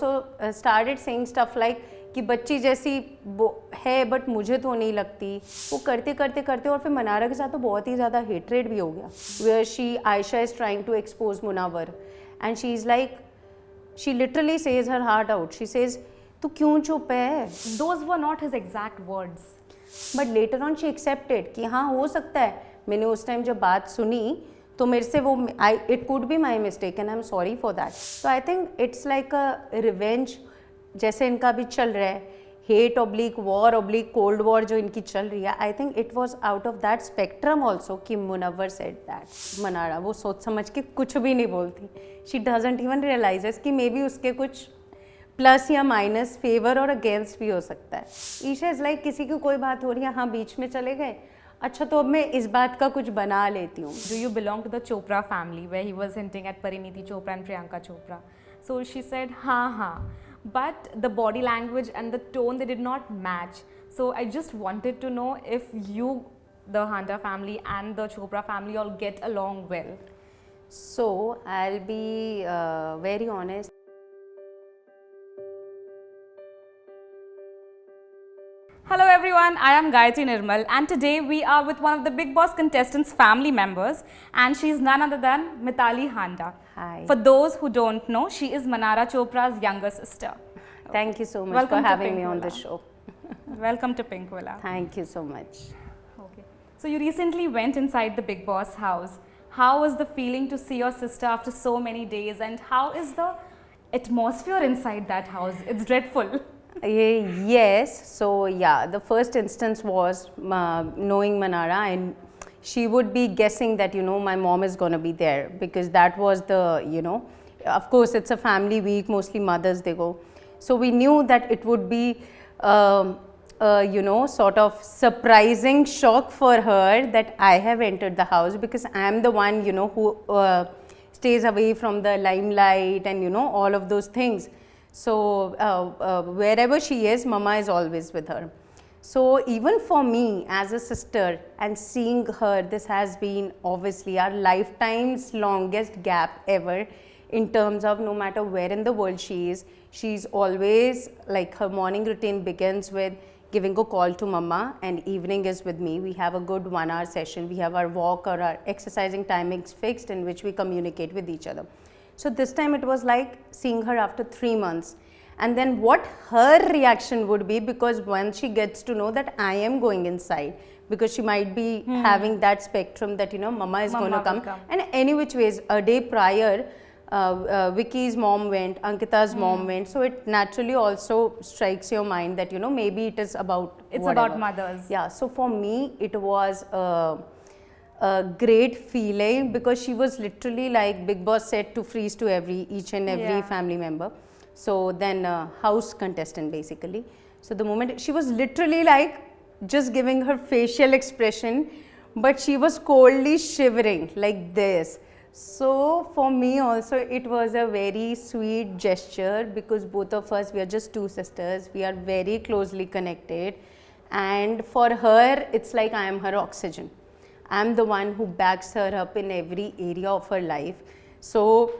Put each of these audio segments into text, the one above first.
also started saying stuff like कि बच्ची जैसी है बट मुझे तो नहीं लगती. वो करते करते करते और फिर मनारा के साथ तो बहुत ही ज़्यादा हेट्रेड भी हो गया. Where Aisha is trying to expose Munawar and she is like, she literally says her heart out. She says, तू क्यों चुप है? Those were not his exact words. But later on she accepted कि हाँ हो सकता है. मैंने उस टाइम जब बात सुनी तो मेरे से वो it could be my mistake and I'm sorry for that. So I think it's like a revenge जैसे इनका भी चल रहा है, hate oblique war oblique cold war जो इनकी चल रही है. I think it was out of that spectrum also कि Munawar said that. मनारा वो सोच समझ के कुछ भी नहीं बोलती. She doesn't even realizes कि maybe उसके कुछ प्लस या माइनस फेवर और अगेंस्ट भी हो सकता है. ईशा इज लाइक किसी की कोई बात हो रही है, हाँ बीच में चले गए, अच्छा तो अब मैं इस बात का कुछ बना लेती हूँ. Do you belong to the Chopra family where he was hinting at Parineeti Chopra and Priyanka Chopra? So she said, हाँ. But the body language and the tone, they did not match. So I just wanted to know if you, the Handa family and the Chopra family all get along well. So I'll be very honest. Hello everyone, I am Gayatri Nirmal and today we are with one of the Bigg Boss contestants' family members and she is none other than Mithali Handa. Hi. For those who don't know, she is Manara Chopra's younger sister. Thank you so much Welcome for to having me Pink on the Villa. show. Welcome to Pink Villa. Thank you so much. Okay. So you recently went inside the Bigg Boss house. How was the feeling to see your sister after so many days and how is the atmosphere inside that house? It's dreadful. Yes, so yeah, the first instance was knowing Manara and she would be guessing that, you know, my mom is going to be there because that was the, you know, of course it's a family week, mostly mothers they go. So we knew that it would be, you know, sort of surprising shock for her that I have entered the house because I am the one, you know, who stays away from the limelight and, you know, all of those things. So wherever she is, Mama is always with her. So even for me as a sister and seeing her, this has been obviously our lifetime's longest gap ever in terms of no matter where in the world she is, she's always like her morning routine begins with giving a call to Mama and evening is with me. We have a good 1 hour session. We have our walk or our exercising timings fixed in which we communicate with each other. So this time it was like seeing her after 3 months and then what her reaction would be because once she gets to know that I am going inside because she might be having that spectrum that, you know, Mama is going to come. And any which ways, a day prior, Vicky's mom went, Ankita's mom went, so it naturally also strikes your mind that, you know, maybe it is about about mothers. Yeah, so for me it was a great feeling because she was literally like Bigg Boss said to freeze to each and every family member. So then house contestant basically. So the moment she was literally like just giving her facial expression, but she was coldly shivering like this. So for me also it was a very sweet gesture because both of us, we are just two sisters, we are very closely connected and for her it's like I am her oxygen. I am the one who backs her up in every area of her life. So,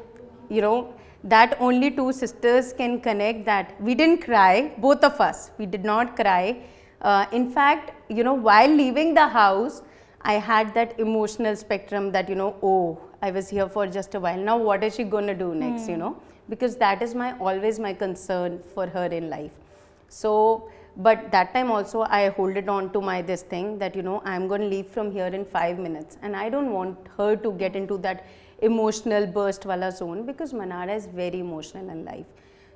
you know, that only two sisters can connect that. We didn't cry, both of us, we did not cry. In fact, you know, while leaving the house, I had that emotional spectrum that, you know, oh, I was here for just a while. Now what is she going to do next, you know? Because that is always my concern for her in life. So, but that time also I hold it on to this thing that, you know, I'm going to leave from here in 5 minutes and I don't want her to get into that emotional burst wala zone because Manara is very emotional in life.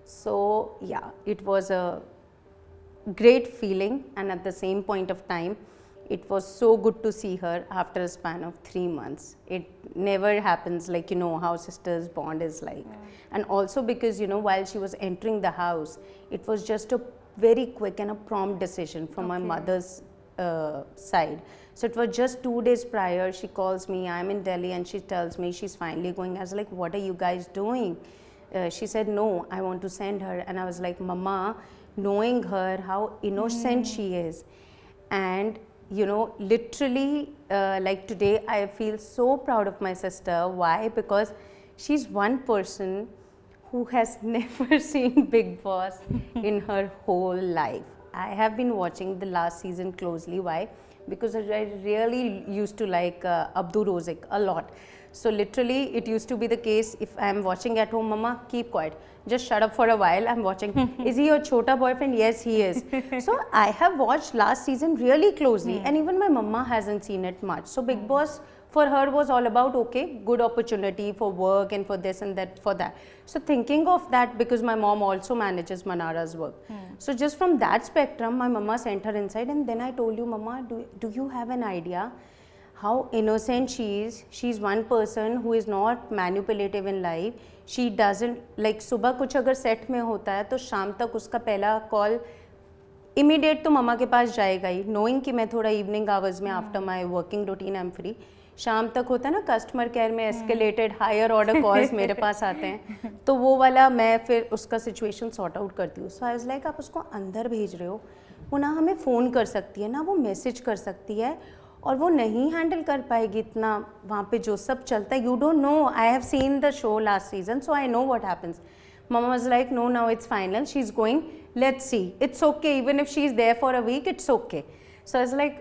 So yeah, it was a great feeling and at the same point of time, it was so good to see her after a span of 3 months. It never happens like, you know, how sisters bond is like. And also because, you know, while she was entering the house, it was just a very quick and a prompt decision from my mother's side. So it was just 2 days prior, she calls me, I'm in Delhi and she tells me she's finally going. I was like, what are you guys doing? She said, no, I want to send her. And I was like, Mama, knowing her, how innocent she is. And, you know, literally, like today, I feel so proud of my sister. Why? Because she's one person who has never seen Big Boss in her whole life. I have been watching the last season closely. Why? Because I really used to like Abdu Rozik a lot. So literally, it used to be the case if I am watching at home, Mama, keep quiet. Just shut up for a while. I'm watching. Is he your chota boyfriend? Yes, he is. So I have watched last season really closely, and even my mama hasn't seen it much. So Big Boss for her was all about, okay, good opportunity for work and for this and that, for that. So thinking of that, because my mom also manages Manara's work. So just from that spectrum, my mama sent her inside, and then I told you, Mama, do you have an idea how innocent she is? She's one person who is not manipulative in life. She doesn't, like सुबह कुछ अगर set में होता है तो शाम तक उसका पहला कॉल इमीडिएट तो ममा के पास जाएगा ही, नोइंग कि मैं थोड़ा इवनिंग आवर्स में after my working routine I am free, शाम तक होता है ना कस्टमर केयर में एस्केलेटेड हायर ऑर्डर कॉल्स मेरे पास आते हैं, तो वो वाला मैं फिर उसका सिचुएशन सॉर्ट आउट करती हूँ. सो आई वाज लाइक आप उसको अंदर भेज रहे हो, वो ना हमें फ़ोन कर सकती है ना वो मैसेज कर सकती है, और वो नहीं हैंडल कर पाएगी इतना वहाँ पे जो सब चलता है. You don't know, I have seen the show last season, so I know what happens. Mama was like, no, now it's final. She's going. Let's see. It's okay. Even if she's there for a week, it's okay. So I was like,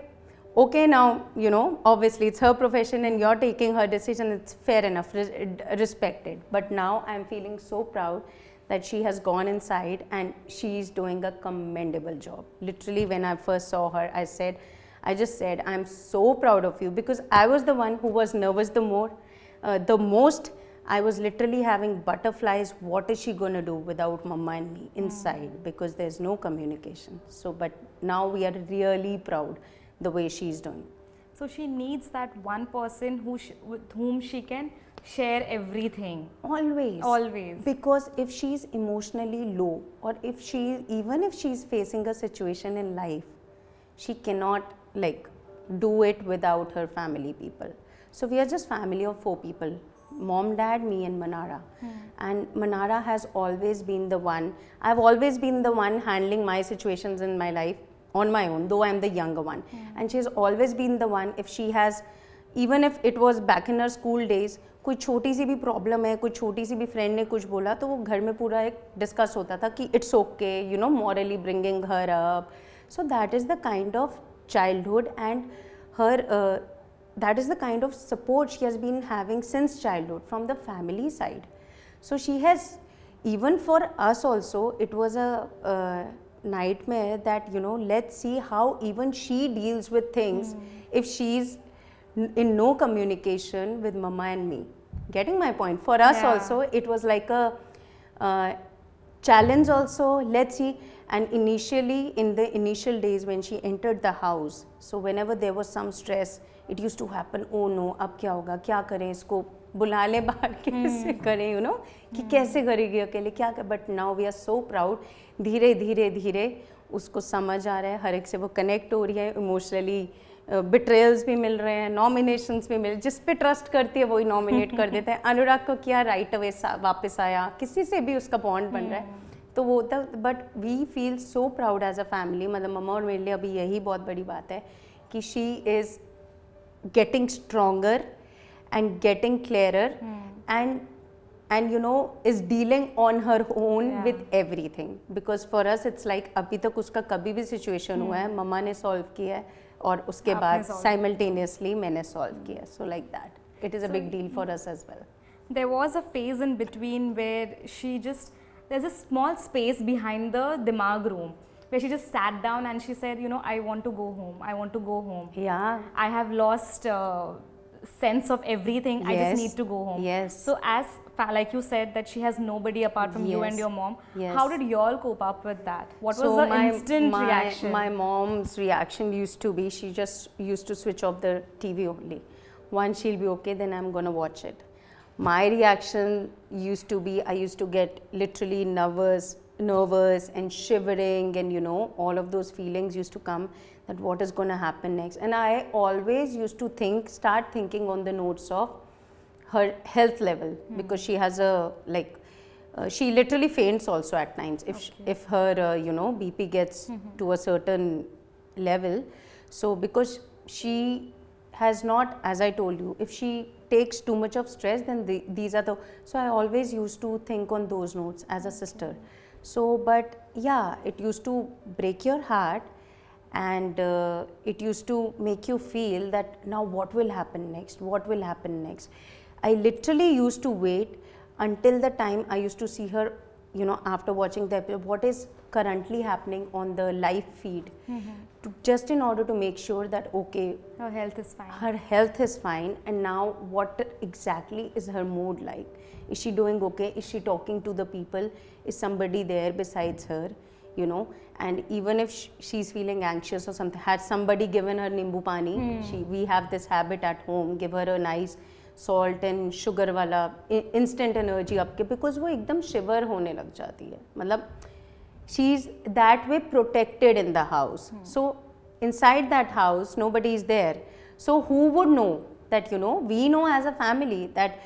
okay, now, you know, obviously it's her profession and you're taking her decision. It's fair enough, respected. But now I'm feeling so proud that she has gone inside and she's doing a commendable job. Literally, when I first saw her, I just said, I'm so proud of you, because I was the one who was nervous the most. I was literally having butterflies. What is she going to do without Mama and me inside? Because there's no communication. So, but now we are really proud the way she's doing. So she needs that one person with whom she can share everything. Always. Always. Because if she's emotionally low, or even if she's facing a situation in life, she cannot like do it without her family people. So we are just family of 4 people. Mom, Dad, me and Manara. And Manara has always been the one, I've always been the one handling my situations in my life on my own, though I'm the younger one. And she's always been the one, if she has, even if it was back in her school days, कोई छोटी सी भी problem है, कोई छोटी सी भी friend ने कुछ बोला तो वो घर में पूरा एक डिस्कस होता था कि it's okay, you know, morally bringing her up. So that is the kind of childhood, and her that is the kind of support she has been having since childhood from the family side. So she has, even for us also, it was a nightmare that, you know, let's see how even she deals with things if she's in no communication with Mama and me. Getting my point? For us also, it was like a challenge also. Let's see. And initially, in the initial days when she entered the house, so whenever there was some stress, it used to happen, oh no, अब क्या होगा, क्या करें इसको, बुला ले बाहर, कैसे करें, you know, कि कैसे करेगी अकेले, क्या कर. But now we are so proud, धीरे धीरे धीरे उसको समझ आ रहा है, हर एक से वो कनेक्ट हो रही है इमोशनली, बिट्रेयल्स भी मिल रहे हैं, नॉमिनेशंस भी मिल, जिस पे ट्रस्ट करती है वही नॉमिनेट कर देते हैं. अनुराग को किया, राइट अवे वापस आया, किसी से भी उसका बॉन्ड बन रहा है तो वो होता. But we feel so proud as a family. मतलब मम्मा और मेरे लिए अभी यही बहुत बड़ी बात है कि she is getting stronger and getting clearer, and you know, is dealing on her own with everything. Because for us it's like अभी तक उसका कभी भी situation हुआ है मम्मा ने solve किया है और उसके बाद simultaneously मैंने solve किया. So like that, it is a big deal for us as well. There was a phase in between where there's a small space behind the Dimag room where she just sat down and she said, you know, I want to go home. I want to go home. Yeah. I have lost sense of everything. I just need to go home. Yes. So like you said that she has nobody apart from you and your mom. Yes. How did you all cope up with that? What was the instant reaction? My mom's reaction used to be, she just used to switch off the TV only. Once she'll be okay, then I'm going to watch it. My reaction used to be, I used to get literally nervous and shivering, and you know, all of those feelings used to come, that what is going to happen next. And I always used to start thinking on the notes of her health level, because she has a she literally faints also at times if her you know, BP gets to a certain level. So because she has not, as I told you, if she takes too much of stress, then these are the, so I always used to think on those notes as a sister. So but yeah, it used to break your heart, and it used to make you feel that now what will happen next, what will happen next. I literally used to wait until the time I used to see her, you know, after watching the episode, what is currently happening on the live feed, to, just in order to make sure that okay, Her health is fine. her health is fine, and now what exactly is her mood like? Is she doing okay? Is she talking to the people? Is somebody there besides her? You know, and even if she's feeling anxious or something, has somebody given her nimbu pani? We have this habit at home, give her a nice salt and sugar वाला instant energy आपके, because वो एकदम shiver होने लग जाती है, मतलब she's that way protected in the house. So inside that house nobody is there, so who would know that, you know, we know as a family that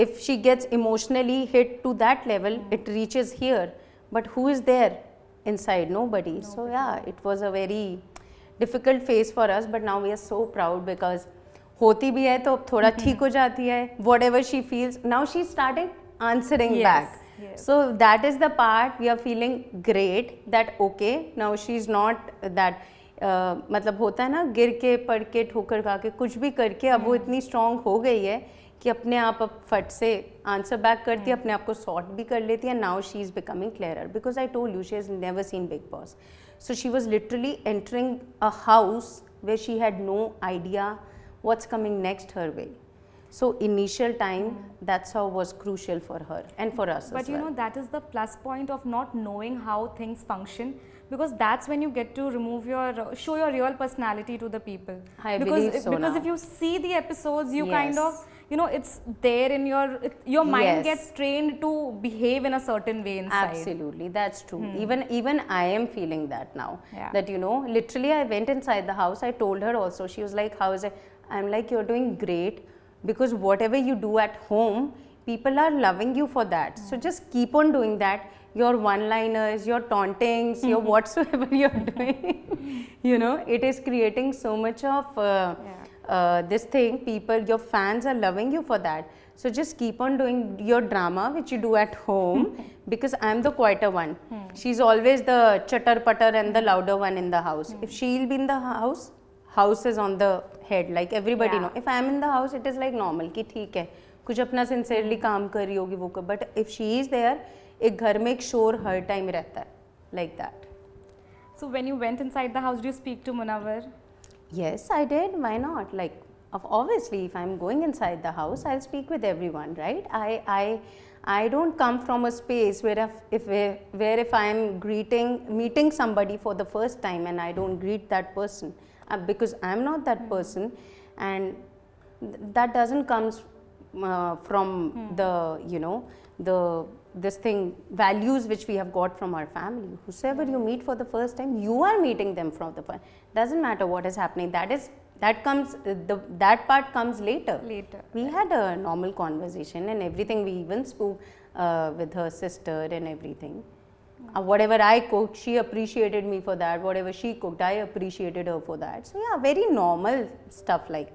if she gets emotionally hit to that level, it reaches here, but who is there inside? Nobody. So yeah, it was a very difficult phase for us, but now we are so proud because होती भी है तो थोड़ा ठीक हो जाती है, whatever she feels, now she's starting answering back. Yes. So that is the part we are feeling great, that okay, now she's not that मतलब होता है ना, गिर के पड़ के ठोकर खा के कुछ भी करके अब वो इतनी स्ट्रांग हो गई है कि अपने आप अब फट से आंसर बैक करती है, अपने आप को सॉर्ट भी कर लेती है. Now she is becoming clearer because I told you she has never seen big boss. So she was literally entering a house where she had no idea what's coming next her way. So initial time, that's how was crucial for her and for us But as you well. know, that is the plus point of not knowing how things function, because that's when you get to remove your show your real personality to the people. I because believe so because now. if you see the episodes, you Yes. kind of, you know, it's there in your mind Yes. gets trained to behave in a certain way inside. Absolutely, that's true. Even I am feeling that now. Yeah. That, you know, literally I went inside the house. I told her also. She was like, "How is it?" I'm like, "You're doing great, because whatever you do at home, people are loving you for that. So just keep on doing that. Your one-liners, your tauntings, your whatsoever you're doing, you know, it is creating so much of this thing. People, your fans are loving you for that. So just keep on doing your drama which you do at home, because I'm the quieter one. She's always the chatter-putter and the louder one in the house. If she'll be in the house is on the head, like everybody Yeah. know. If I'm in the house, it is like normal कि ठीक है, कुछ अपना sincerely काम कर रही होगी वो कर. But if she is there, एक घर में एक शोर हर टाइम रहता है, like that. So when you went inside the house, did you speak to Munawwar? Yes, I did. Why not? Like, obviously, if I'm going inside the house, I'll speak with everyone, right? I don't come from a space where if I'm meeting somebody for the first time and I don't greet that person, because I'm not that person, and that doesn't comes from the, you know, this thing, values which we have got from our family. Whosoever you meet for the first time, you are meeting them from the first. Doesn't matter what is happening. That part comes later. We had a normal conversation and everything. We even spoke with her sister and everything. Whatever I cooked, she appreciated me for that. Whatever she cooked, I appreciated her for that. So yeah, very normal stuff, like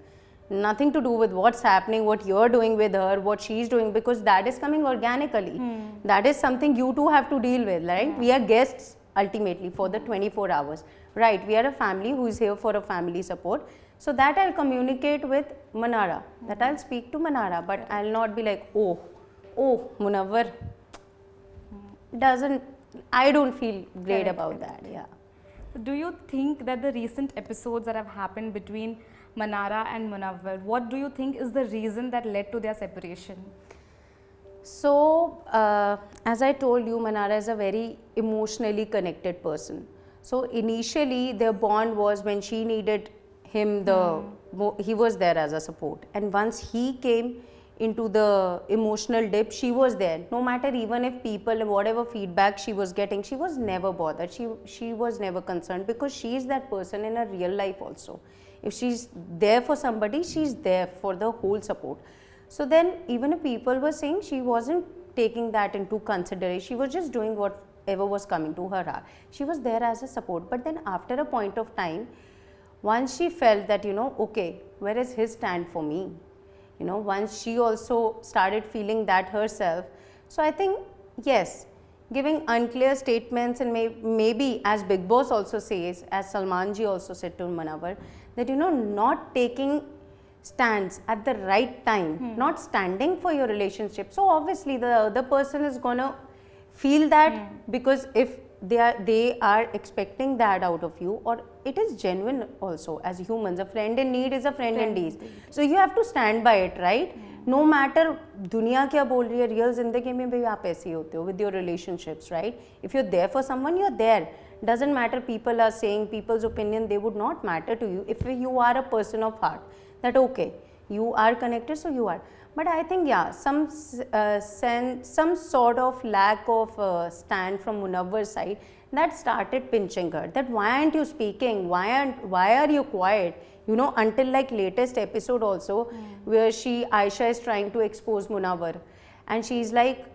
nothing to do with what's happening, what you're doing with her, what she's doing, because that is coming organically. That is something you two have to deal with, right? Yeah. We are guests ultimately for the 24 hours, right? We are a family who is here for a family support. So that I'll communicate with Manara, that I'll speak to Manara, but I'll not be like, oh, Munawwar doesn't, I don't feel great Correct, about correct. that, yeah. Do you think that the recent episodes that have happened between Manara and Munawwar, what do you think is the reason that led to their separation? So, as I told you, Manara is a very emotionally connected person. So, initially their bond was when she needed him, he was there as a support. And once he came into the emotional dip, she was there. No matter even if people, whatever feedback she was getting, she was never bothered. She was never concerned, because she is that person in her real life also. If she's there for somebody, she's there for the whole support. So then even if people were saying, she wasn't taking that into consideration, she was just doing whatever was coming to her heart. She was there as a support. But then after a point of time, once she felt that, you know, okay, where is his stand for me? you know, once she also started feeling that herself. So I think, yes, giving unclear statements, and maybe as Big Boss also says, as Salman ji also said to Munawar, that, you know, not taking stands at the right time, not standing for your relationship. So obviously the other person is gonna feel that, because if they are expecting that out of you, or it is genuine also. As humans, a friend in need is a friend in need, so you have to stand by it, right? No matter दुनिया क्या बोल रही है, real जिंदगी में भी आप ऐसे ही होते हो with your relationships, right? If you're there for someone, you're there. Doesn't matter people are saying, people's opinion, they would not matter to you if you are a person of heart, that okay, you are connected, so you are. But I think, yeah, some sort of lack of stand from Munawwar's side, that started pinching her, that why aren't you speaking, why are you quiet, you know, until like latest episode also, where Aisha is trying to expose Munawwar, and she's like,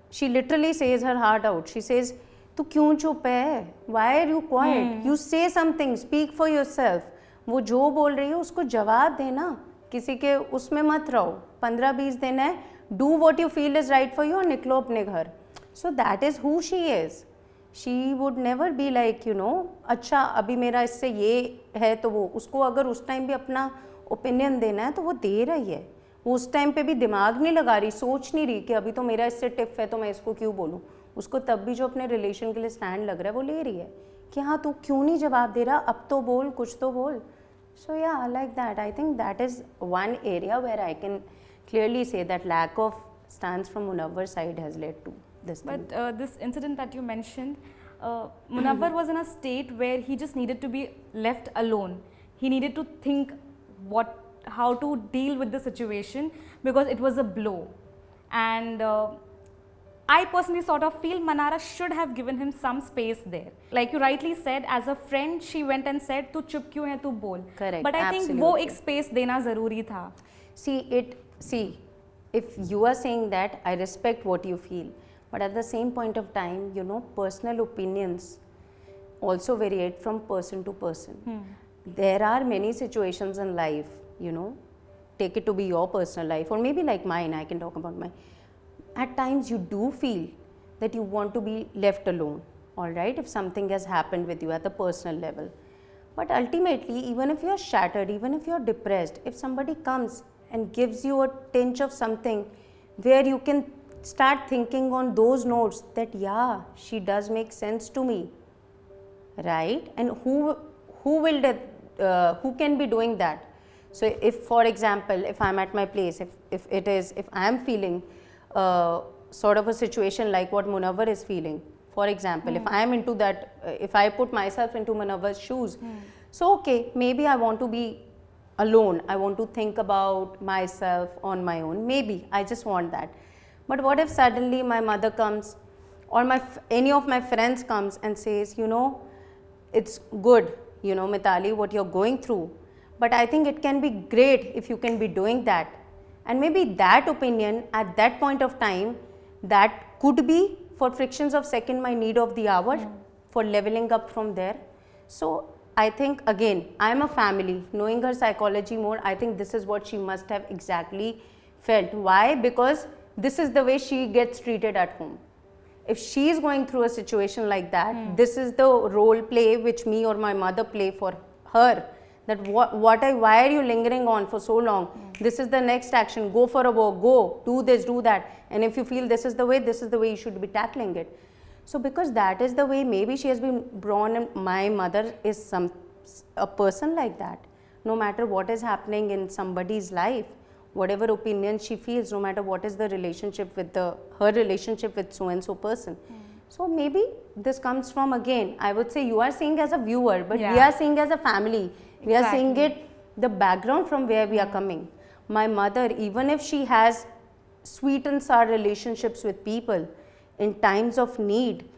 she literally says her heart out. She says, तू क्यों चुप है, why are you quiet, you say something, speak for yourself. वो जो बोल रही है उसको जवाब देना, किसी के उसमें मत रहो, 15-20 दिन है, do what you feel is right for you और निकलो अपने घर. So that is who she is. She would never be like, you know, अच्छा अभी मेरा इससे ये है, तो वो उसको अगर उस टाइम भी अपना ओपिनियन देना है तो वो दे रही है. वो उस टाइम पे भी दिमाग नहीं लगा रही, सोच नहीं रही कि अभी तो मेरा इससे टिप है तो मैं इसको क्यों बोलूँ. उसको तब भी जो अपने रिलेशन के लिए स्टैंड लग रहा है वो ले रही है कि हाँ तू क्यों नहीं जवाब दे रहा, अब तो बोल, कुछ तो बोल. So yeah, like that, I think that is one area where I can clearly say that lack of stance from Munawwar's side has led to this thing. But this incident that you mentioned, Munawwar was in a state where he just needed to be left alone. He needed to think how to deal with the situation, because it was a blow. And I personally sort of feel Manara should have given him some space there. Like you rightly said, as a friend, she went and said, "Tu chup kyun hai, tu bol." Correct. But I think वो एक space देना ज़रूरी था. See, if you are saying that, I respect what you feel. But at the same point of time, you know, personal opinions also variate from person to person. There are many situations in life, you know, take it to be your personal life, or maybe like mine, I can talk about mine. At times you do feel that you want to be left alone, all right, if something has happened with you at the personal level. But ultimately, even if you're shattered, even if you're depressed, if somebody comes and gives you a tinge of something where you can start thinking on those notes that, yeah, she does make sense to me, right? And who can be doing that? So if, for example, if I'm at my place, if I'm feeling sort of a situation like what Munawwar is feeling, for example, if I am into that, if I put myself into Munawwar's shoes, so okay, maybe I want to be alone, I want to think about myself on my own, maybe I just want that. But what if suddenly my mother comes, or any of my friends comes and says, you know, it's good, you know, Mithali, what you're going through, but I think it can be great if you can be doing that. And maybe that opinion at that point of time, that could be for frictions of second my need of the hour, for leveling up from there. So I think, again, I'm a family, knowing her psychology more, I think this is what she must have exactly felt. Why? Because this is the way she gets treated at home. If she is going through a situation like that, this is the role play which me or my mother play for her. That why are you lingering on for so long? This is the next action, go for a walk, go, do this, do that. And if you feel this is the way you should be tackling it. So because that is the way maybe she has been born, and my mother is a person like that. No matter what is happening in somebody's life, whatever opinion she feels, no matter what is the relationship with her relationship with so and so person. So maybe this comes from, again, I would say you are seeing as a viewer, but we are seeing as a family. We are seeing it, the background from where we are coming. My mother, even if she has sweet and sour relationships with people, in times of need,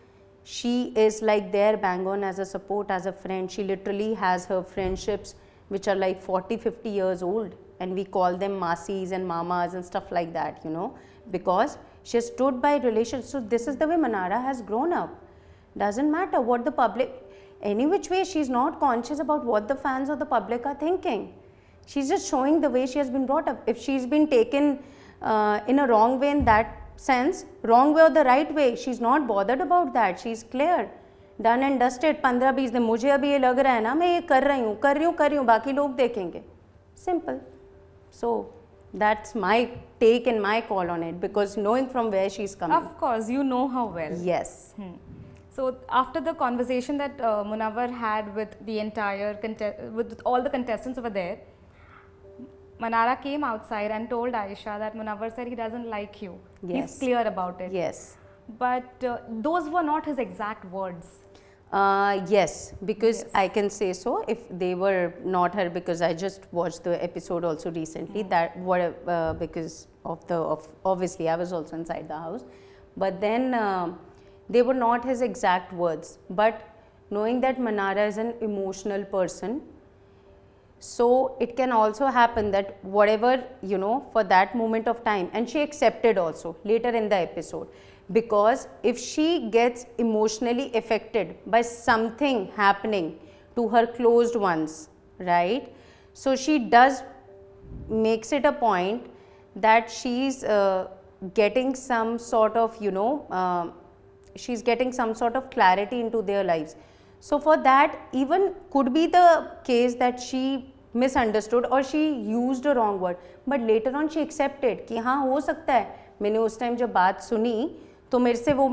she is like there bang on as a support, as a friend. She literally has her friendships which are like 40-50 years old, and we call them masis and mamas and stuff like that, you know, because she has stood by relations. So this is the way Manara has grown up. Doesn't matter what the public, any which way, she's not conscious about what the fans or the public are thinking. she's just showing the way she has been brought up. If she's been taken in a wrong way in that sense, wrong way or the right way, she's not bothered about that. She's clear, done and dusted. 15-20 दिन मुझे अभी ये लग रहा है ना, मैं ये कर रही हूँ, बाकी लोग देखेंगे. Simple. So that's my take and my call on it, because knowing from where she's coming. Of course, you know her well. Yes. So after the conversation that Munawwar had with the entire with all the contestants over there, Manara came outside and told Aisha that Munawwar said he doesn't like you. Yes. He's clear about it. Yes. But those were not his exact words. Yes, because Yes. I can say so. If they were not her, because I just watched the episode also recently. That because of obviously I was also inside the house, but then they were not his exact words. But knowing that Manara is an emotional person, so it can also happen that whatever, you know, for that moment of time, and she accepted also later in the episode, because if she gets emotionally affected by something happening to her closed ones, right, so she does makes it a point that she's getting some sort of, you know, she's getting some sort of clarity into their lives. So for that, even could be the case that she misunderstood or she used a wrong word, but later on she accepted कि हाँ हो सकता है, मैंने उस time जब बात सुनी तो मेरे से वो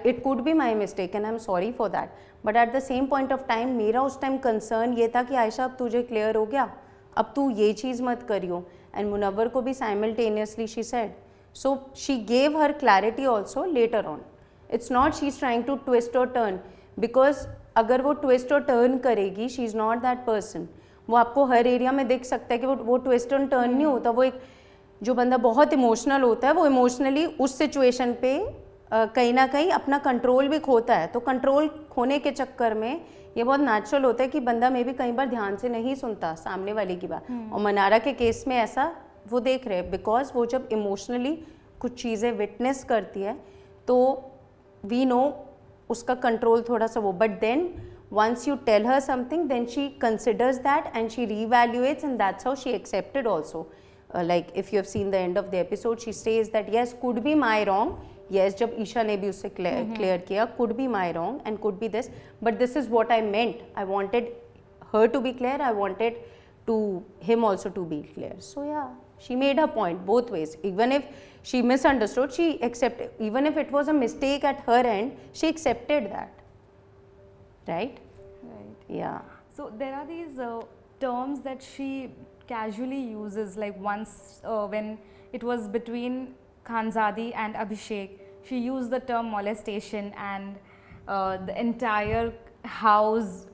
it could be my mistake and I'm sorry for that, but at the same point of time मेरा उस टाइम concern ये था कि आयशा अब तुझे clear हो गया, अब तू ये चीज़ मत करियो. And मुनव्वर को भी simultaneously she said, so she gave her clarity also later on. It's not she's trying to twist or turn, because अगर वो twist or turn करेगी, she is not that person. वो आपको हर एरिया में देख सकता है कि वो ट्विस्ट एंड टर्न नहीं होता. वो एक जो बंदा बहुत इमोशनल होता है, वो इमोशनली उस सिचुएशन पे कहीं ना कहीं अपना कंट्रोल भी खोता है. तो कंट्रोल खोने के चक्कर में ये बहुत नेचुरल होता है कि बंदा मे भी कई बार ध्यान से नहीं सुनता सामने वाले की बात. और मनारा के केस में ऐसा वो देख रहे हैं, बिकॉज वो जब इमोशनली कुछ चीज़ें विटनेस करती है तो वी नो उसका कंट्रोल थोड़ा सा वो. But then once you tell her something, then she considers that and she reevaluates, and that's how she accepted also. Like if you have seen the end of the episode, she says that yes, could be my wrong. Yes, जब ईशा ने भी उससे clear किया, could be my wrong and could be this, but this is what I meant. I wanted her to be clear. I wanted to him also to be clear. So yeah, she made her point both ways. Even if she misunderstood, she accepted. Even if it was a mistake at her end, she accepted that. Right? Right. Yeah. So there are these terms that she casually uses, like once when it was between Khanzadi and Abhishek, she used the term molestation, and the entire house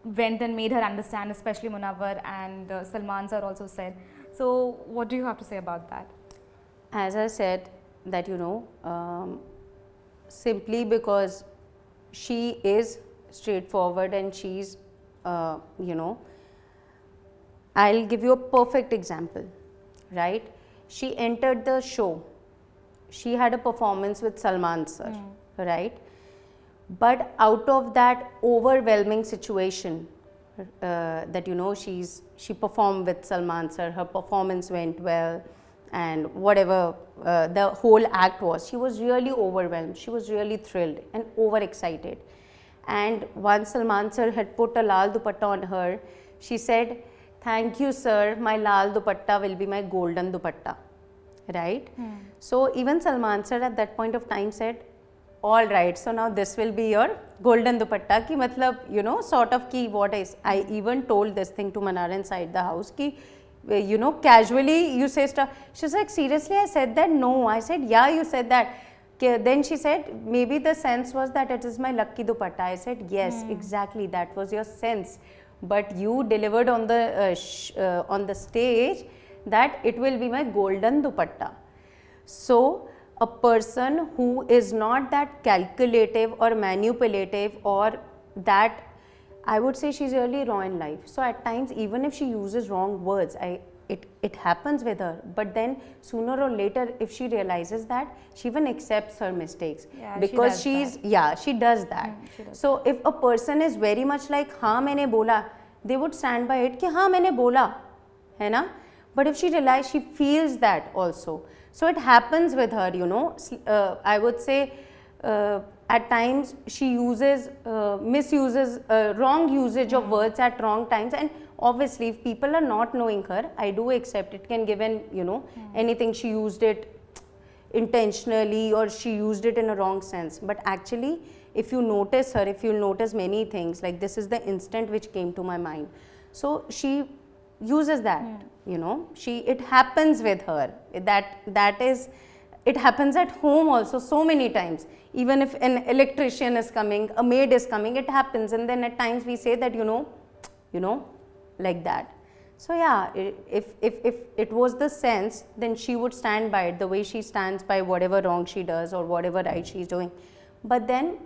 went and made her understand, especially Munawwar and Salman sir also said. So what do you have to say about that? As I said that, you know, simply because she is straightforward and she's, you know, I'll give you a perfect example, right? She entered the show. She had a performance with Salman sir, right? But out of that overwhelming situation, that, you know, she performed with Salman sir, her performance went well, and whatever the whole act was, she was really overwhelmed, she was really thrilled and overexcited. And once Salman sir had put a lal dupatta on her, she said, "Thank you sir, my lal dupatta will be my golden dupatta," right? So even Salman sir at that point of time said, all right, so now this will be your golden dupatta. Ki matlab, you know, sort of ki what is, I even told this thing to Manara inside the house ki, you know, casually you say stuff. She's like, seriously, I said that? No. I said, yeah, you said that. Then she said, maybe the sense was that it is my lucky dupatta. I said, yes, exactly, that was your sense. But you delivered on the stage that it will be my golden dupatta. So a person who is not that calculative or manipulative, or that, I would say she's really raw in life. So at times, even if she uses wrong words, it happens with her. But then sooner or later, if she realizes that, she even accepts her mistakes. Yeah, because she does she does that. So if a person is very much like, हाँ मैंने बोला, they would stand by it कि हाँ मैंने बोला, है ना, but if she realizes, she feels that also. So it happens with her, you know. I would say at times she misuses wrong usage of words at wrong times, and obviously if people are not knowing her, I do accept it can give an, you know, anything, she used it intentionally or she used it in a wrong sense. But actually if you notice her, if you notice many things, like this is the instant which came to my mind. So she uses that, you know, it happens with her, that is, it happens at home also so many times. Even if an electrician is coming, a maid is coming, it happens, and then at times we say that, you know, like that. So yeah, if it was the sense, then she would stand by it the way she stands by whatever wrong she does or whatever right she's doing. But then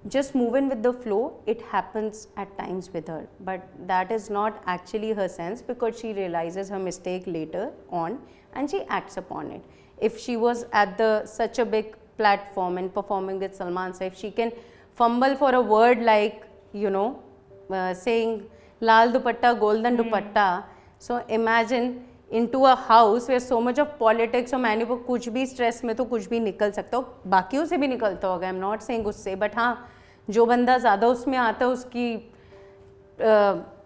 just move in with the flow, it happens at times with her, but that is not actually her sense, because she realizes her mistake later on and she acts upon it. If she was at such a big platform and performing with Salman Sir, if she can fumble for a word like, you know, saying lal dupatta, golden dupatta, so imagine into a house where so much of politics or manipulation, कुछ भी stress में तो कुछ भी निकल सकता हो, बाकियों से भी निकलता होगा, I'm not saying उससे, but हाँ, जो बंदा ज़्यादा उसमें आता है उसकी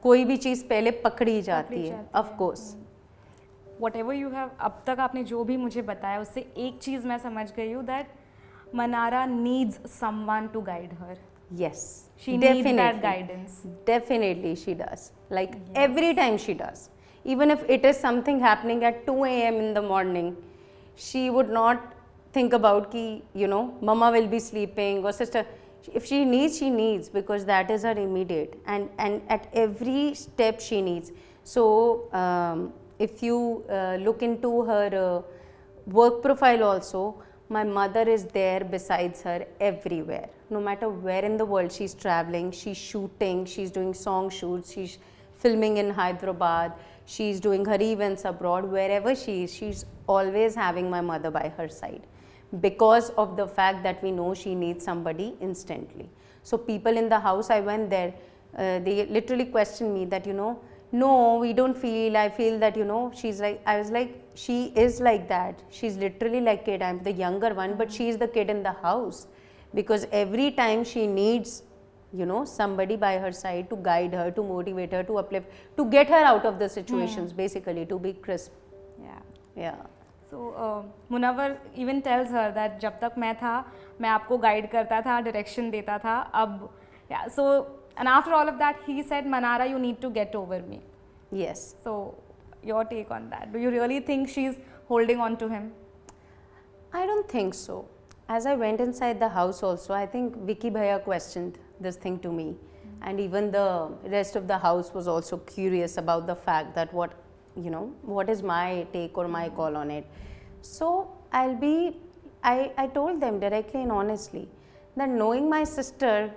कोई भी चीज़ पहले पकड़ी जाती है, of course. Whatever you have, अब तक आपने जो भी मुझे बताया उससे एक चीज़ मैं समझ गई हूँ, that Manara needs someone to guide her. Yes, she needs that guidance. Definitely she does, like every time she does. Even if it is something happening at 2 a.m. in the morning, she would not think about ki, you know, mama will be sleeping or sister. If she needs, she needs, because that is her immediate, and at every step she needs. So if you look into her work profile also, my mother is there besides her everywhere. No matter where in the world she's traveling, she's shooting, she's doing song shoots, she's filming in Hyderabad, she's doing her events abroad, wherever she is, she's always having my mother by her side, because of the fact that we know she needs somebody instantly. So people in the house, I went there, they literally questioned me that, you know, no, we don't feel, I feel that, you know, she's like, I was like, she is like that, she's literally like kid, I'm the younger one, but she is the kid in the house, because every time she needs, you know, somebody by her side to guide her, to motivate her, to uplift, to get her out of the situations, basically, to be crisp. Yeah. So Munawwar even tells her that जब तक मैं था, मैं आपको guide करता था, direction देता था, अब, yeah, so, and after all of that, he said, Manara, you need to get over me. Yes. So, your take on that? Do you really think she's holding on to him? I don't think so. As I went inside the house also, I think Vicky Bhaiya questioned this thing to me. And even the rest of the house was also curious about the fact that what is my take or my call on it. So I told them directly and honestly that knowing my sister,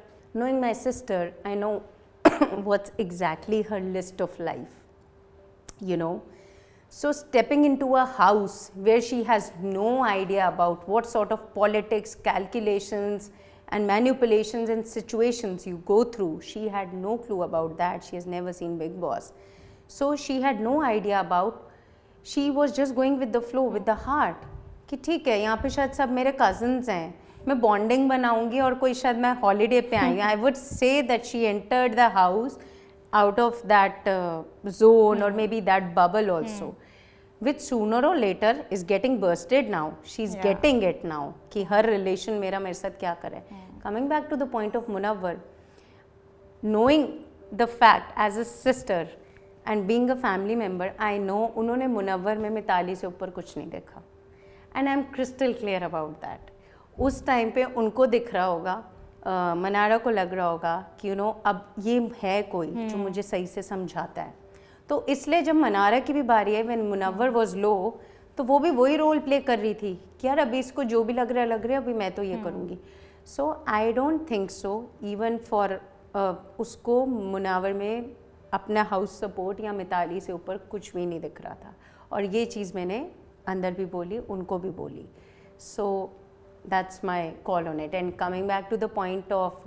I know what's exactly her list of life, you know. So stepping into a house where she has no idea about what sort of politics, calculations and manipulations and situations you go through, she had no clue about that. She has never seen Bigg Boss. So she had no idea about, she was just going with the flow, with the heart, कि ठीक है यहाँ पे शायद सब मेरे cousins हैं, मैं bonding बनाऊंगी और कोई शायद मैं holiday पे आई. I would say that she entered the house out of that zone or maybe that bubble also, which sooner or later is getting bursted now. She's getting it now कि her relation मेरा मेरे साथ क्या करे. Coming back to the point of Munawwar, knowing the fact as a sister and being a family member, I know उन्होंने मुनव्वर में मिताली से ऊपर कुछ नहीं देखा, and I'm crystal clear about that. उस टाइम पे उनको दिख रहा होगा, मनारा को लग रहा होगा कि यू नो अब ये है कोई जो मुझे सही से समझाता है. तो इसलिए जब मनारा की भी बारी है, व्हेन मुनव्वर वाज लो, तो वो भी वही रोल प्ले कर रही थी कि यार अभी इसको जो भी लग रहा है अभी मैं तो ये करूँगी. So I don't think so even for उसको मुनव्वर में अपना हाउस सपोर्ट या मिताली से ऊपर कुछ भी नहीं दिख रहा था, और ये चीज़ मैंने अंदर भी बोली, उनको भी बोली. So that's my call on it. And coming back to the point of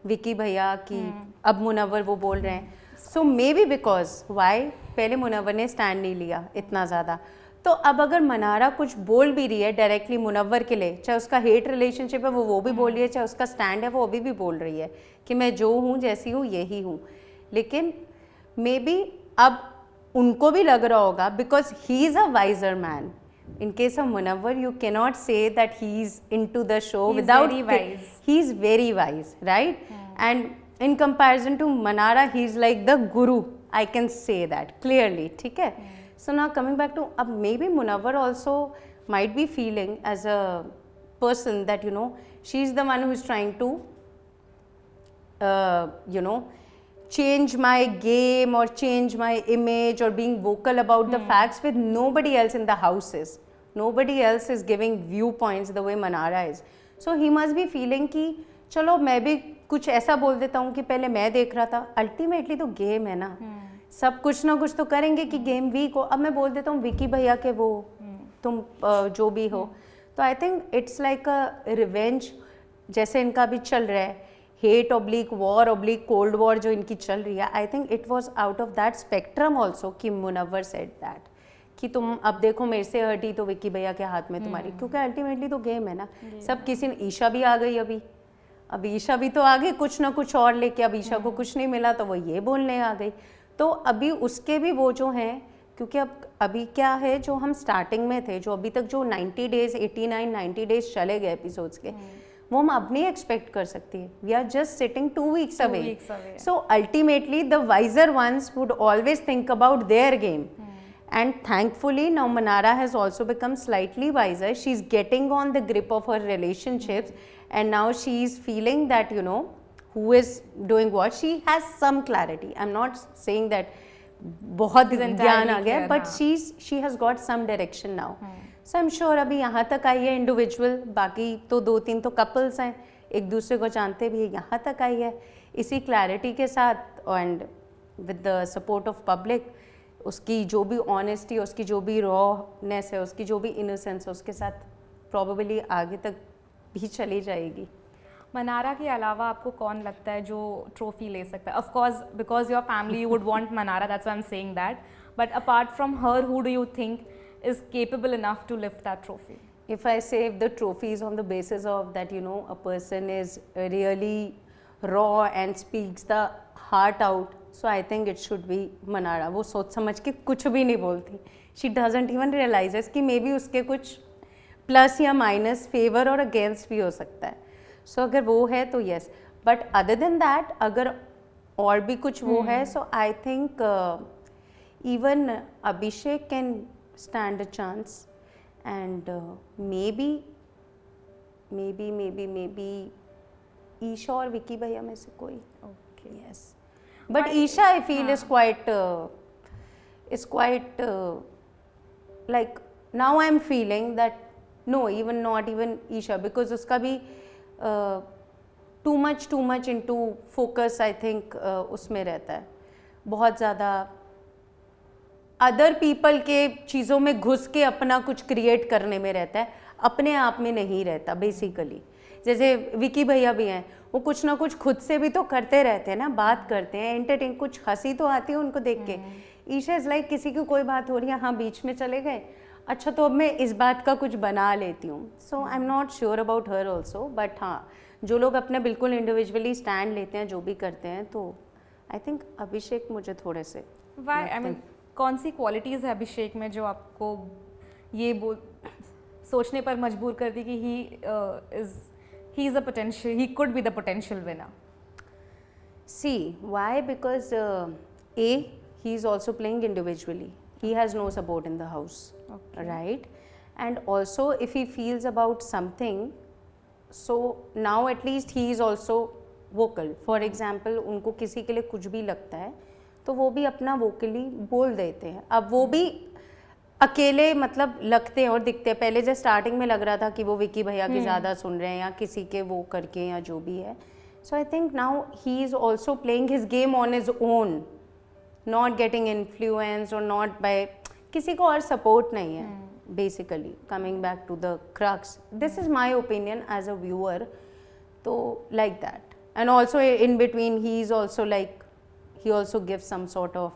Vicky भैया कि अब मुनव्वर वो बोल रहे हैं, so maybe because why पहले मुनव्वर ने स्टैंड नहीं लिया इतना ज़्यादा, तो अब अगर मनारा कुछ बोल भी रही है डायरेक्टली मुनव्वर के लिए, चाहे उसका हेट रिलेशनशिप है वो भी बोल रही है, चाहे उसका स्टैंड है वो अभी भी बोल रही है कि मैं जो हूँ जैसी हूँ यही हूँ, लेकिन मे बी अब उनको भी लग रहा होगा because he is a wiser man. In case of Munawwar, you cannot say that he's into the show He's without. very wise. He's very wise, right? And in comparison to Manara, he's like the guru. I can say that clearly. ठीक है? So now coming back to अब maybe Munawwar also might be feeling as a person that you know she's the one who is trying to you know change my game or change my image or being vocal about the facts with nobody else in the houses. Nobody else is giving viewpoints the way Manara is. So he must be feeling कि चलो मैं भी कुछ ऐसा बोल देता हूँ कि पहले मैं देख रहा था. अल्टीमेटली तो गेम है ना, सब कुछ ना कुछ तो करेंगे कि गेम वीक हो. अब मैं बोल देता हूँ विकी भैया के वो तुम जो भी हो, तो I think it's like a revenge जैसे इनका भी चल रहा है, hate oblique war oblique cold war जो इनकी चल रही है. I think it was out of that spectrum also कि मुनव्वर सेड दैट कि तुम अब देखो मेरे से हटी तो विक्की भैया के हाथ में तुम्हारी, क्योंकि अल्टीमेटली तो गेम है ना. सब किसी ने, ईशा भी आ गई अब ईशा भी तो आ गई कुछ ना कुछ और लेके. अब ईशा को कुछ नहीं मिला तो वो ये बोलने आ गई. तो अभी उसके भी वो जो हैं, क्योंकि अब अभी क्या है जो हम स्टार्टिंग में थे, जो अभी तक जो 90 डेज 89-90 डेज चले गए एपिसोड्स के, वो हम अब नहीं एक्सपेक्ट कर सकते. We are just sitting 2 weeks अवे. So ultimately the wiser ones would always think about their game. And thankfully now Manara has also become slightly wiser. She's getting on the grip of her relationships, and now she's feeling that you know who is doing what. She has some clarity. I'm not saying that बहुत ज्ञान आ गया, but she has got some direction now. So I'm sure अभी यहाँ तक आई है individual, बाकी तो 2-3 तो कपल्स हैं, एक दूसरे को जानते भी, यहाँ तक आई है इसी क्लैरिटी के साथ and with the support of public. उसकी जो भी ऑनेस्टी, उसकी जो भी रॉनेस है, उसकी जो भी इनोसेंस है, उसके साथ प्रोबेबली आगे तक भी चली जाएगी. मनारा के अलावा आपको कौन लगता है जो ट्रॉफी ले सकता है? Of course because your family you would want Mannara, that's why I am saying that, but apart from her who do you think is capable enough to lift that trophy? If I say if the trophy is on the basis of that, you know, a person is really raw and speaks the heart out, so I think it should be Manara. वो सोच समझ के कुछ भी नहीं बोलती. She doesn't even realizes कि may be उसके कुछ प्लस या माइनस, फेवर और अगेंस्ट भी हो सकता है. सो अगर वो है तो yes, but other than that अगर और भी कुछ वो है, so I think even Abhishek can stand a chance, and maybe Isha और विकी भैया में से कोई. Okay. Yes, but Isha I feel is quite like now I'm feeling that no, even not even Isha, because उसका भी too much into focus I think उसमें रहता है, बहुत ज़्यादा अदर पीपल के चीज़ों में घुस के अपना कुछ क्रिएट करने में रहता है, अपने आप में नहीं रहता बेसिकली. जैसे विकी भैया भी हैं, वो कुछ ना कुछ खुद से भी तो करते रहते हैं ना, बात करते हैं, एंटरटेन, कुछ हंसी तो आती है उनको देख के. ईशा इज़ लाइक किसी की कोई बात हो रही है, हाँ बीच में चले गए, अच्छा तो अब मैं इस बात का कुछ बना लेती हूँ. So I am not sure about her also, but हाँ जो लोग अपने बिल्कुल इंडिविजुअली स्टैंड लेते हैं, जो भी करते हैं, तो आई थिंक अभिषेक मुझे थोड़े से कौन सी क्वालिटीज़ है अभिषेक में जो आपको ये सोचने पर मजबूर कर दी कि he is a potential, he could be the potential winner? See, why? Because he is also playing individually. He has no support in the house, okay, right? And also if he feels about something, so now at least he is also vocal. For example, उनको किसी के लिए कुछ भी लगता है तो वो भी अपना वोकली बोल देते हैं. अब वो भी अकेले मतलब लगते हैं और दिखते हैं. पहले जब स्टार्टिंग में लग रहा था कि वो विकी भैया की ज़्यादा सुन रहे हैं या किसी के वो करके या जो भी है. So I think now he is also playing his game on his own, not getting influence और नॉट बाय किसी को और सपोर्ट नहीं है. Basically coming back to the crux, this is my opinion as a viewer. तो like that. And also in between he is also like he also gives some sort of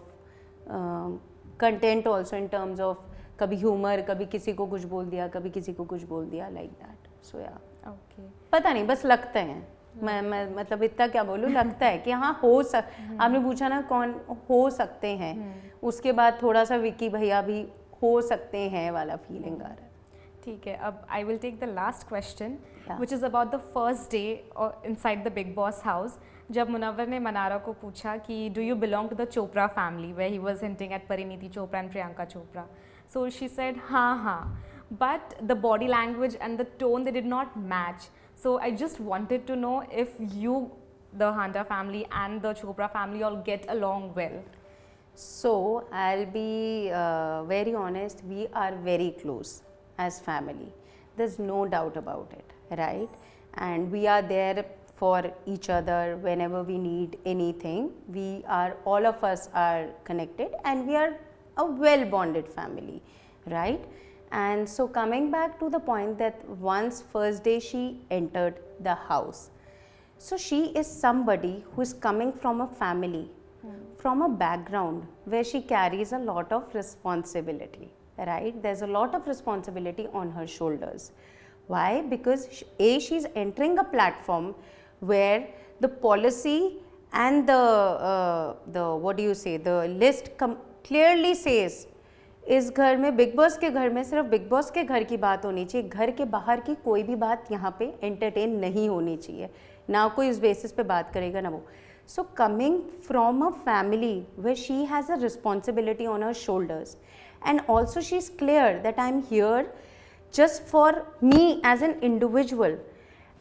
content also in terms of कभी humor, कभी किसी को कुछ बोल दिया, कभी किसी को कुछ बोल दिया, like that. So yeah. Okay. पता नहीं, बस लगते हैं. मैं मतलब इतना क्या बोलूँ, लगता है कि हाँ हो आपने पूछा ना कौन हो सकते हैं, उसके बाद थोड़ा सा विकी भैया भी हो सकते हैं वाला फीलिंग आ रहा है. ठीक है, अब I will take the last question Yeah. Which is about the first day inside the Bigg Boss house. जब मुनव्वर ने मनारा को पूछा कि do you belong to the Chopra family, where he was hinting at Parineeti Chopra and Priyanka Chopra. So she said हाँ, but the body language and the tone, they did not match. So I just wanted to know if you, the Handa family and the Chopra family all get along well. So I'll be very honest, we are very close as family. There's no doubt about it, right? And we are there for each other whenever we need anything. All of us are connected and we are a well bonded family, right? And so coming back to the point that once first day she entered the house, so she is somebody who is coming from a family, from a background where she carries a lot of responsibility, right? There's a lot of responsibility on her shoulders. Why? Because she's entering a platform where the policy and the list clearly says, इस घर में big boss के घर में सिर्फ big boss के घर की बात होनी चाहिए, घर के बाहर की कोई भी बात यहाँ पे एंटरटेन नहीं होनी चाहिए, ना कोई इस बेसिस पे बात करेगा ना वो. So coming from a family where she has a responsibility on her shoulders and also she is clear that I am here just for me as an individual,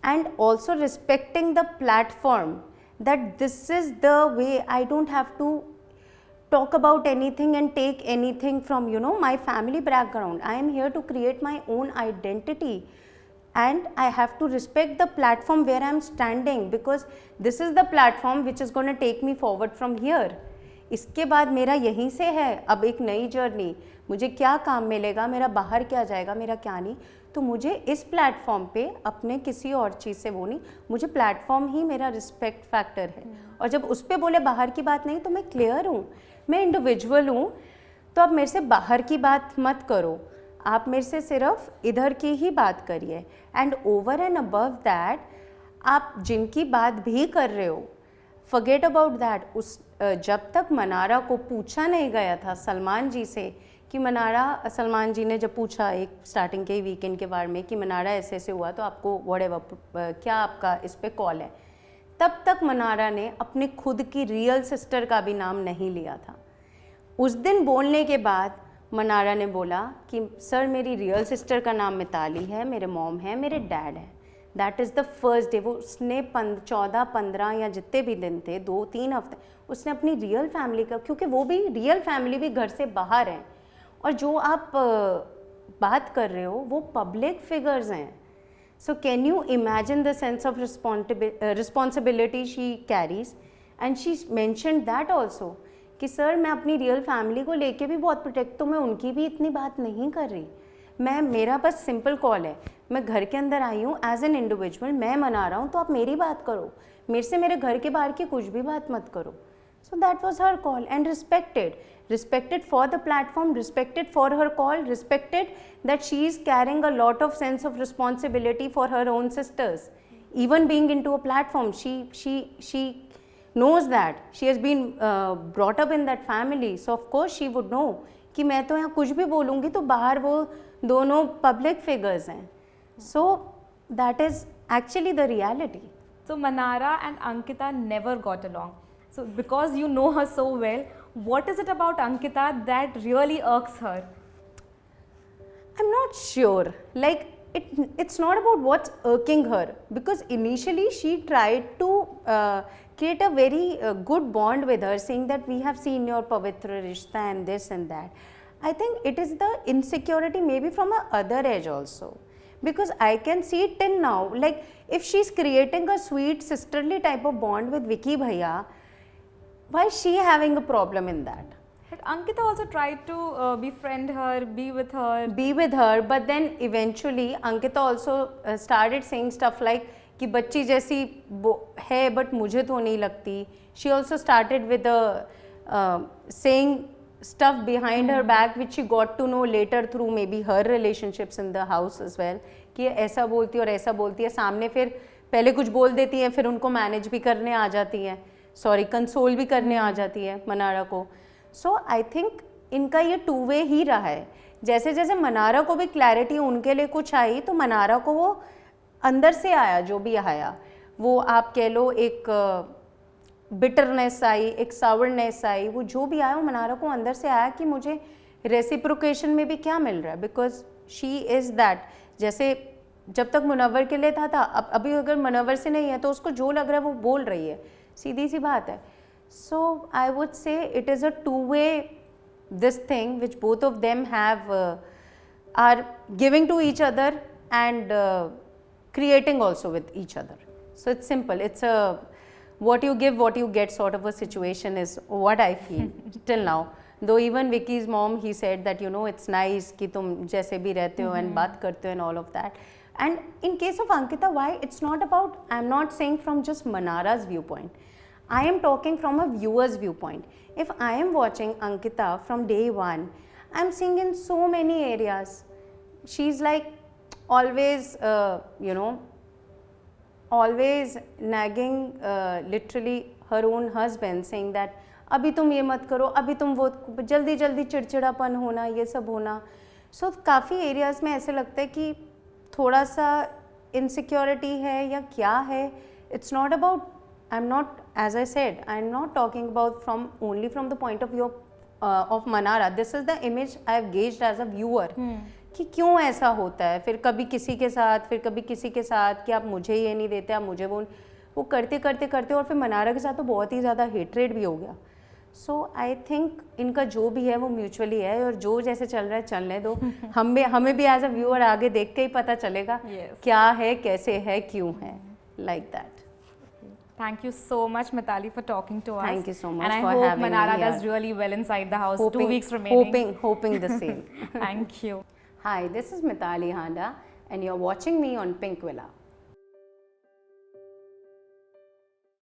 and also respecting the platform that this is the way. I don't have to talk about anything and take anything from my family background. I am here to create my own identity and I have to respect the platform where I am standing, because this is the platform which is going to take me forward from here. इसके बाद मेरा यहीं से है अब एक नई journey. मुझे क्या काम मिलेगा, मेरा बाहर क्या जाएगा, मेरा क्या नहीं, तो मुझे इस प्लेटफॉर्म पे अपने किसी और चीज़ से वो नहीं, मुझे प्लेटफॉर्म ही मेरा रिस्पेक्ट फैक्टर है. और जब उस पर बोले बाहर की बात नहीं, तो मैं क्लियर हूँ, मैं इंडिविजुअल हूँ, तो अब मेरे से बाहर की बात मत करो, आप मेरे से सिर्फ इधर की ही बात करिए. And over and above that आप जिनकी बात भी कर रहे हो, फॉरगेट अबाउट दैट. जब तक मनारा को पूछा नहीं गया था सलमान जी से कि सलमान जी ने जब पूछा एक स्टार्टिंग के वीकेंड के बारे में कि मनारा ऐसे ऐसे हुआ तो आपको व्हाटएवर क्या आपका इस पे कॉल है, तब तक मनारा ने अपने खुद की रियल सिस्टर का भी नाम नहीं लिया था. उस दिन बोलने के बाद मनारा ने बोला कि सर मेरी रियल सिस्टर का नाम मिताली है, मेरे मॉम है, मेरे डैड है. That is the first day. वो उसने 14-15 या जितने भी दिन थे, 2-3 हफ्ते, उसने अपनी रियल फैमिली का, क्योंकि वो भी रियल फैमिली भी घर से बाहर हैं, और जो आप बात कर रहे हो वो पब्लिक फिगर्स हैं. So can you imagine the sense of responsibility she carries. And she mentioned that also कि सर मैं अपनी रियल फैमिली को लेके भी बहुत प्रोटेक्ट, तो मैं उनकी भी इतनी बात नहीं कर रही. मेरा बस सिंपल कॉल है, मैं घर के अंदर आई हूँ एज एन इंडिविजुअल, मैं मना रहा हूँ, तो आप मेरी बात करो, मेरे से मेरे घर के बाहर की कुछ भी बात मत करो. So that was her call and respected for the platform, respected for her call, respected that she is carrying a lot of sense of responsibility for her own sisters. Even being into a platform, she knows that she has been brought up in that family, so of course she would know कि मैं तो यहाँ कुछ भी बोलूँगी तो बाहर वो दोनों public figures हैं. So that is actually the reality. So Manara and Ankita never got along. So because you know her so well, what is it about Ankita that really irks her? I'm not sure. Like it's not about what's irking her, because initially she tried to create a very good bond with her, saying that we have seen your Pavitra Rishta and this and that. I think it is the insecurity maybe from a other edge also, because I can see it till now. Like if she's creating a sweet sisterly type of bond with Vicky Bhaiya, why is she having a problem in that? But Ankita also tried to befriend her, be with her. Be with her, but then eventually Ankita also started saying stuff like कि बच्ची जैसी है but मुझे तो नहीं लगती. She also started with saying stuff behind her back which she got to know later through maybe her relationships in the house as well, कि ऐसा बोलती है और ऐसा बोलती है. सामने फिर पहले कुछ बोल देती है, फिर उनको मैनेज भी करने आ जाती है, सॉरी कंसोल भी करने आ जाती है मनारा को. सो आई थिंक इनका ये 2 वे ही रहा है. जैसे जैसे मनारा को भी क्लैरिटी उनके लिए कुछ आई तो मनारा को वो अंदर से आया, जो भी आया वो आप कह लो एक बिटरनेस आई, एक सावरनेस आई, वो जो भी आया वो मनारा को अंदर से आया कि मुझे रेसिप्रोकेशन में भी क्या मिल रहा है, बिकॉज शी इज़ दैट. जैसे जब तक मुनव्वर के लिए था अब अभी अगर मुनव्वर से नहीं है तो उसको जो लग रहा है वो बोल रही है, सीधी सी बात है. So I would say it is a 2 way this thing which both of them have are giving to each other and creating also with each other. So it's simple, it's a what you give what you get sort of a situation is what I feel till now. Though even Vicky's mom, he said that you know it's nice कि तुम जैसे भी रहते हो and बात करते हो and all of that. And in case of Ankita, why it's not about, I'm not saying from just Manara's viewpoint, I am talking from a viewer's viewpoint. If I am watching Ankita from day one, I'm seeing in so many areas, she's like always, you know, always nagging literally her own husband, saying that अभी तुम ये मत करो, अभी तुम वो, जल्दी जल्दी चिड़चिड़ापन होना, ये सब होना. सो काफ़ी एरियाज़ में ऐसे लगता है कि थोड़ा सा इनसिक्योरिटी है या क्या है. It's not about, I'm not, as I said, I'm not talking about only from the point of view of Manara. This is the image I have gauged as a viewer. कि क्यों ऐसा होता है, फिर कभी किसी के साथ, फिर कभी किसी के साथ, कि आप मुझे ये नहीं देते, आप मुझे वो करते करते करते और फिर मनारा के साथ तो बहुत ही ज़्यादा हेट्रेड भी हो गया. सो आई थिंक इनका जो भी है वो म्यूचुअली है और जो जैसे चल रहा है चलने दो. हमें भी एज अ व्यूअर आगे देख के ही पता चलेगा क्या है, कैसे है, क्यों है, like that. Thank you so much, Mitali, for talking to us. Thank you so much and for having me. And I having hope Manara me does here. really well inside the house. 2 weeks remaining. Hoping the same. Thank you. Hi, this is Mitali Handa and you're watching me on Pink Villa.